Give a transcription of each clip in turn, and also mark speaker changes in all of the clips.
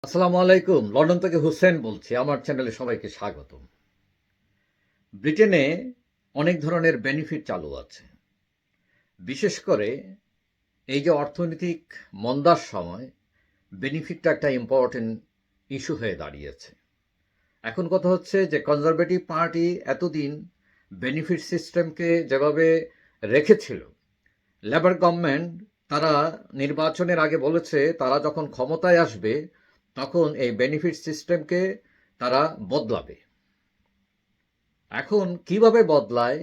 Speaker 1: আসসালামু আলাইকুম। লন্ডন থেকে হুসেন বলছি। আমার চ্যানেলে সবাইকে স্বাগতম। ব্রিটেনে অনেক ধরনের বেনিফিট চালু আছে। বিশেষ করে এই যে অর্থনৈতিক মন্দার সময় বেনিফিটটা একটা ইম্পর্টেন্ট ইস্যু হয়ে দাঁড়িয়েছে। এখন কথা হচ্ছে যে কনজারভেটিভ পার্টি এতদিন বেনিফিট সিস্টেমকে যেভাবে রেখেছিল, লেবার গভর্নমেন্ট তারা নির্বাচনের আগে বলেছে তারা যখন ক্ষমতায় আসবে তখন এই বেনিফিট সিস্টেমকে তারা বদলাবে। এখন কিভাবে বদলায়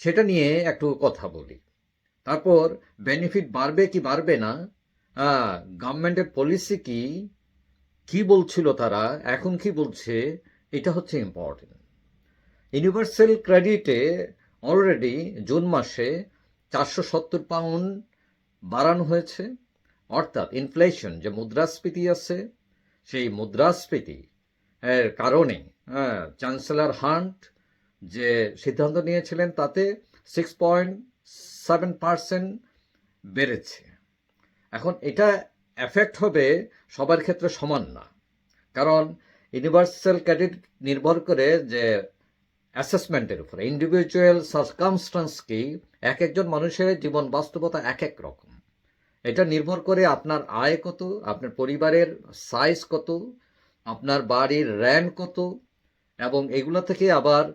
Speaker 1: সেটা নিয়ে একটু কথা বলি। তারপর বেনিফিট বাড়বে কি বাড়বে না, গভর্নমেন্টের পলিসি কি, কি বলছিল তারা, এখন কি বলছে, এটা হচ্ছে ইম্পর্টেন্ট। ইউনিভার্সাল ক্রেডিটে অলরেডি জুন মাসে 470 পাউন্ড বাড়ানো হয়েছে। অর্থাৎ ইনফ্লেশন যে মুদ্রাস্ফীতি আছে, সেই মুদ্রাস্ফীতি এর কারণে চ্যান্সেলর হান্ট যে সিদ্ধান্ত নিয়েছিলেন তাতে 6.7% বেড়েছে। এখন এটা এফেক্ট হবে সবার ক্ষেত্রে সমান না, কারণ ইউনিভার্সাল ক্রেডিট নির্ভর করে যে অ্যাসেসমেন্টের উপরে, ইন্ডিভিজুয়াল সার্কামস্টান্স কি, এক একজন মানুষের জীবন বাস্তবতা এক এক রকম। এটা নির্ভর করে আপনার আয় কত, আপনার পরিবারের সাইজ কত, আপনার বাড়ির র্যান্ট কত, এবং এগুলো থেকে আবার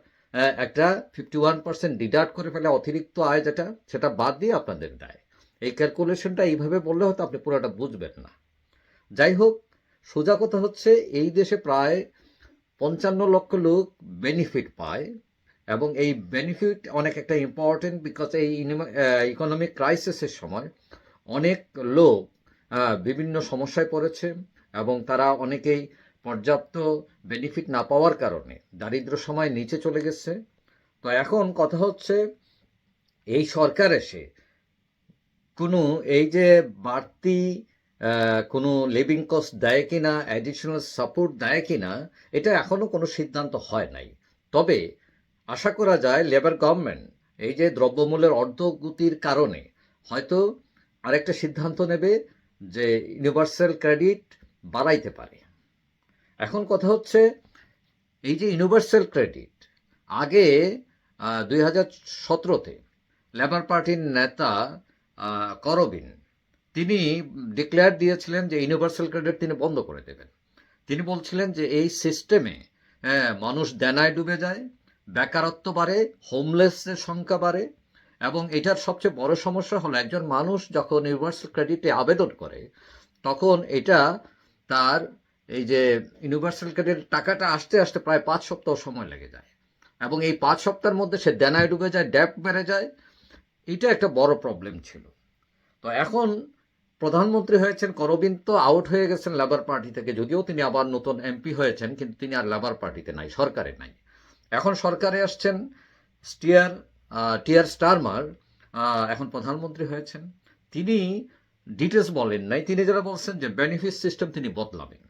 Speaker 1: একটা 51% ডিডাক্ট করে ফেলে অতিরিক্ত আয় যেটা, সেটা বাদ দিয়ে আপনাদের দেয়। এই ক্যালকুলেশনটা এইভাবে বললে হয়তো আপনি পুরোটা বুঝবেন না। যাই হোক, সোজা কথা হচ্ছে এই দেশে প্রায় 55 লক্ষ লোক বেনিফিট পায়, এবং এই বেনিফিট অনেক একটা ইম্পর্টেন্ট, বিকজ এই ইকোনমিক ক্রাইসিসের সময় অনেক লোক বিভিন্ন সমস্যায় পড়েছে, এবং তারা অনেকেই পর্যাপ্ত বেনিফিট না পাওয়ার কারণে দারিদ্র সময় নিচে চলে গেছে। তো এখন কথা হচ্ছে এই সরকার এসে কোনো এই যে বাড়তি কোনো লিভিং কস্ট দেয় কিনা, অ্যাডিশনাল সাপোর্ট দেয় কিনা, এটা এখনো কোনো সিদ্ধান্ত হয় নাই। তবে আশা করা যায় লেবার গভর্নমেন্ট এই যে দ্রব্যমূল্যের অর্ধগতির কারণে হয়তো আরেকটা সিদ্ধান্ত নেবে যে ইউনিভার্সাল ক্রেডিট বাড়াইতে পারে। এখন কথা হচ্ছে এই যে ইউনিভার্সাল ক্রেডিট আগে 2017-তে লেবার পার্টির নেতা করবিন তিনি ডিক্লেয়ার দিয়েছিলেন যে ইউনিভার্সাল ক্রেডিট তিনি বন্ধ করে দেবেন। তিনি বলছিলেন যে এই সিস্টেমে মানুষ দেনায় ডুবে যায়, বেকারত্ব বাড়ে, হোমলেসের সংখ্যা বাড়ে, এবং এটার সবচেয়ে বড় সমস্যা হলো একজন মানুষ যখন ইউনিভার্সাল ক্রেডিটে আবেদন করে তখন এটা তার এই যে ইউনিভার্সাল ক্রেডিট টাকাটা আসতে আসতে প্রায় 5 সপ্তাহ সময় লেগে যায়, এবং এই 5 সপ্তাহের মধ্যে সে দেনায় ডুবে যায়, ডেপ্ট বেড়ে যায়। এটা একটা বড় প্রবলেম ছিল। তো এখন প্রধানমন্ত্রী হয়েছেন করবিন, তো আউট হয়ে গেছেন লেবার পার্টি থেকে, যদিও তিনি আবার নতুন এমপি হয়েছেন, কিন্তু তিনি আর লেবার পার্টিতে নাই, সরকারে নাই। এখন সরকারে আসছেন স্টিয়ার টিয়ার স্টারমার, এখন প্রধানমন্ত্রী হয়েছেন। তিনি ডিটেলস বলেন নাই, তিনি যারা বলছেন যে বেনিফিট সিস্টেম তিনি বদলাবেন,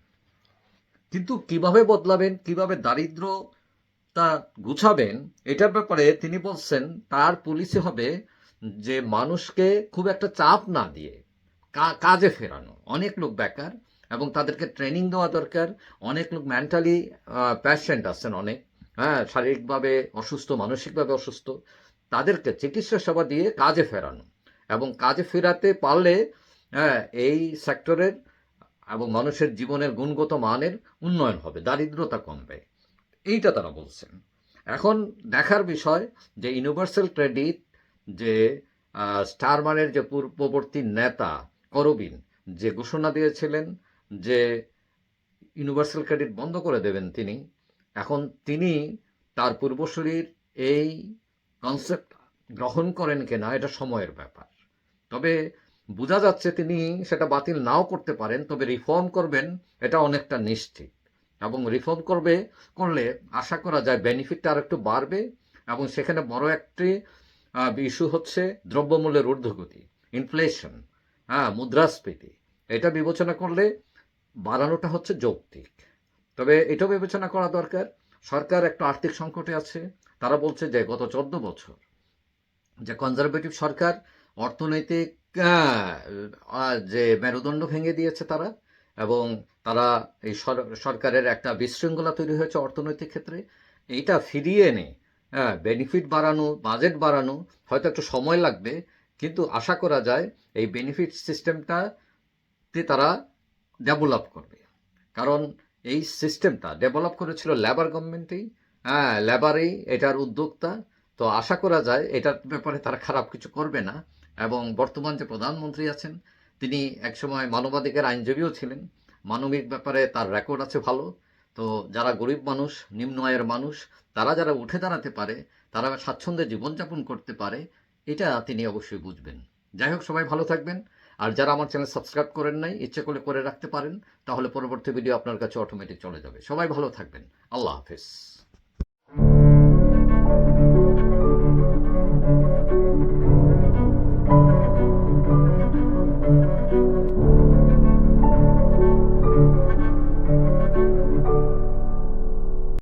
Speaker 1: কিন্তু কিভাবে বদলাবেন, কিভাবে দারিদ্রতা গুছাবেন, এটার ব্যাপারে তিনি বলছেন তার পলিসি হবে যে মানুষকে খুব একটা চাপ না দিয়ে কাজে ফেরানো। অনেক লোক বেকার এবং তাদেরকে ট্রেনিং দেওয়া দরকার। অনেক লোক মেন্টালি প্যাশেন্ট আছেন অনেক, শারীরিকভাবে অসুস্থ, মানসিকভাবে অসুস্থ, তাদেরকে চিকিৎসা সেবা দিয়ে কাজে ফেরানো, এবং কাজে ফেরাতে পারলে এই সেক্টরের এবং মানুষের জীবনের গুণগত মানের উন্নয়ন হবে, দারিদ্রতা কমবে। এইটা তারা বলছেন। এখন দেখার বিষয় যে ইউনিভার্সাল ক্রেডিট যে স্টারমারের যে পূর্ববর্তী নেতা করবিন যে ঘোষণা দিয়েছিলেন যে ইউনিভার্সাল ক্রেডিট বন্ধ করে দেবেন তিনি, এখন তিনি তার পূর্বসূরির এই কনসেপ্ট গ্রহণ করেন কিনা এটা সময়ের ব্যাপার। তবে বোঝা যাচ্ছে তিনি সেটা বাতিল নাও করতে পারেন, তবে রিফর্ম করবেন এটা অনেকটা নিশ্চিত। এবং রিফর্ম করলে আশা করা যায় বেনিফিটটা আর একটু বাড়বে, এবং সেখানে বড় একটি ইস্যু হচ্ছে দ্রব্যমূল্যের ঊর্ধ্বগতি, ইনফ্লেশন, মুদ্রাস্ফীতি। এটা বিবেচনা করলে বাড়ানোটা হচ্ছে যৌক্তিক। তবে এটাও বিবেচনা করা দরকার, সরকার একটা আর্থিক সংকটে আছে। তারা বলছে যে গত 14 বছর যে কনজারভেটিভ সরকার অর্থনৈতিক যে মেরুদণ্ড ভেঙে দিয়েছে তারা, এবং তারা এই সরকারের একটা বিশৃঙ্খলা তৈরি হয়েছে অর্থনৈতিক ক্ষেত্রে, এইটা ফিরিয়ে এনে বেনিফিট বাড়ানো, বাজেট বাড়ানো হয়তো একটু সময় লাগবে, কিন্তু আশা করা যায় এই বেনিফিট সিস্টেমটাতে তারা ডেভেলপ করবে। কারণ এই সিস্টেমটা ডেভেলপ করেছিল লেবার গভর্নমেন্টেই, লেবারেই এটার উদ্যোক্তা। তো আশা করা যায় এটার ব্যাপারে তারা খারাপ কিছু করবে না। এবং বর্তমান যে প্রধানমন্ত্রী আছেন, তিনি একসময় মানবাধিকার আইনজীবীও ছিলেন, মানবিক ব্যাপারে তার রেকর্ড আছে ভালো। তো যারা গরিব মানুষ, নিম্ন আয়ের মানুষ, তারা যারা উঠে দাঁড়াতে পারে, তারা স্বাচ্ছন্দ্যে জীবনযাপন করতে পারে, এটা তিনি অবশ্যই বুঝবেন। যাই হোক, সবাই ভালো থাকবেন। আর যারা আমার চ্যানেল সাবস্ক্রাইব করেন নাই, ইচ্ছে করলে করে রাখতে পারেন, তাহলে পরবর্তী ভিডিও আপনার কাছে অটোমেটিক চলে যাবে। সবাই ভালো থাকবেন। আল্লাহ হাফেজ।